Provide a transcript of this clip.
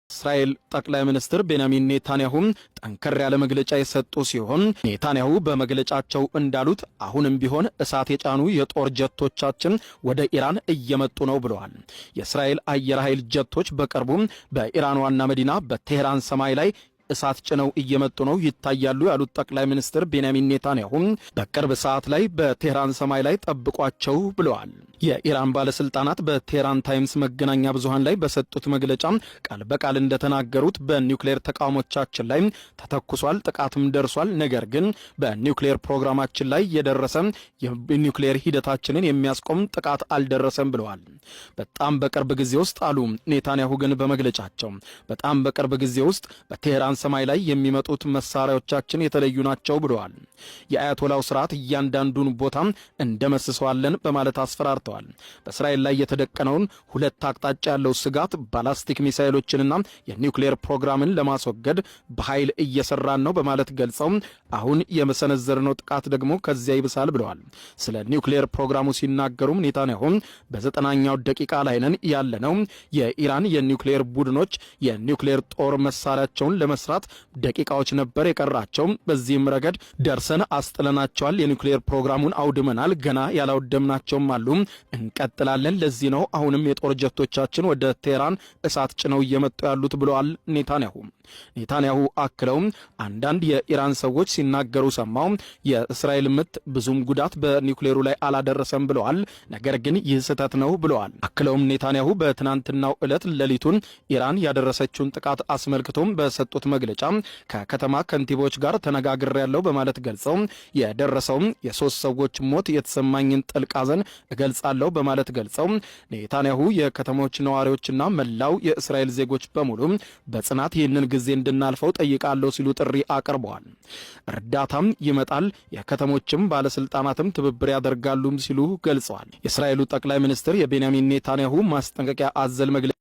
እስራኤል ጠቅላይ ሚኒስትር ቤንያሚን ኔታንያሁ ጠንከር ያለ መግለጫ የሰጡ ሲሆን ኔታንያሁ በመግለጫቸው እንዳሉት አሁንም ቢሆን እሳት የጫኑ የጦር ጀቶቻችን ወደ ኢራን እየመጡ ነው ብለዋል። የእስራኤል አየር ኃይል ጀቶች በቅርቡ በኢራን ዋና መዲና በቴህራን ሰማይ ላይ እሳት ጭነው እየመጡ ነው ይታያሉ ያሉት ጠቅላይ ሚኒስትር ቤንያሚን ኔታንያሁ በቅርብ ሰዓት ላይ በቴህራን ሰማይ ላይ ጠብቋቸው ብለዋል። የኢራን ባለስልጣናት በቴህራን ታይምስ መገናኛ ብዙሃን ላይ በሰጡት መግለጫ ቃል በቃል እንደተናገሩት በኒውክሌር ተቋሞቻችን ላይ ተተኩሷል፣ ጥቃትም ደርሷል። ነገር ግን በኒውክሌር ፕሮግራማችን ላይ የደረሰ የኒውክሌር ሂደታችንን የሚያስቆም ጥቃት አልደረሰም ብለዋል። በጣም በቅርብ ጊዜ ውስጥ አሉ ኔታንያሁ ግን በመግለጫቸው በጣም በቅርብ ጊዜ ውስጥ በቴህራን ሰማይ ላይ የሚመጡት መሳሪያዎቻችን የተለዩ ናቸው ብለዋል። የአያቶላው ስርዓት እያንዳንዱን ቦታ እንደመስሰዋለን በማለት አስፈራርተዋል። በእስራኤል ላይ የተደቀነውን ሁለት አቅጣጫ ያለው ስጋት ባላስቲክ ሚሳኤሎችንና የኒውክሌር ፕሮግራምን ለማስወገድ በኃይል እየሰራን ነው በማለት ገልጸው አሁን የመሰነዘርነው ጥቃት ደግሞ ከዚያ ይብሳል ብለዋል። ስለ ኒውክሌር ፕሮግራሙ ሲናገሩም ኔታንያሁ በ90ኛው ደቂቃ ላይ ነን ያለነው የኢራን የኒውክሌር ቡድኖች የኒውክሌር ጦር መሳሪያቸውን ለመስራት ደቂቃዎች ነበር የቀራቸው። በዚህም ረገድ ደርሰን አስጥለናቸዋል። የኒውክሌር ፕሮግራሙን አውድመናል። ገና ያላወደምናቸውም አሉ። እንቀጥላለን። ለዚህ ነው አሁንም የጦር ጀቶቻችን ወደ ቴህራን እሳት ጭነው እየመጡ ያሉት ብለዋል ኔታንያሁ አክለው አንዳንድ የኢራን ሰዎች ሲናገሩ ሰማው የእስራኤል ምት ብዙም ጉዳት በኒውክሌሩ ላይ አላደረሰም ብለዋል። ነገር ግን ይህ ስህተት ነው ብለዋል። አክለውም ኔታንያሁ በትናንትናው ዕለት ሌሊቱን ኢራን ያደረሰችውን ጥቃት አስመልክቶም በሰጡት መግለጫ ከከተማ ከንቲቦች ጋር ተነጋግሬያለሁ በማለት ገልጸው የደረሰው የሶስት ሰዎች ሞት የተሰማኝን ጥልቅ ሐዘን እገልጻለሁ በማለት ገልጸው ኔታንያሁ የከተሞች ነዋሪዎችና መላው የእስራኤል ዜጎች በሙሉ በጽናት ይህንን ጊዜ እንድናልፈው ጠይቃለሁ ሲሉ ጥሪ አቅርበዋል። እርዳታም ይመጣል፣ የከተሞችም ባለስልጣናትም ትብብር ያደርጋሉም ሲሉ ገልጸዋል። የእስራኤሉ ጠቅላይ ሚኒስትር የቤንያሚን ኔታንያሁ ማስጠንቀቂያ አዘል መግለጫ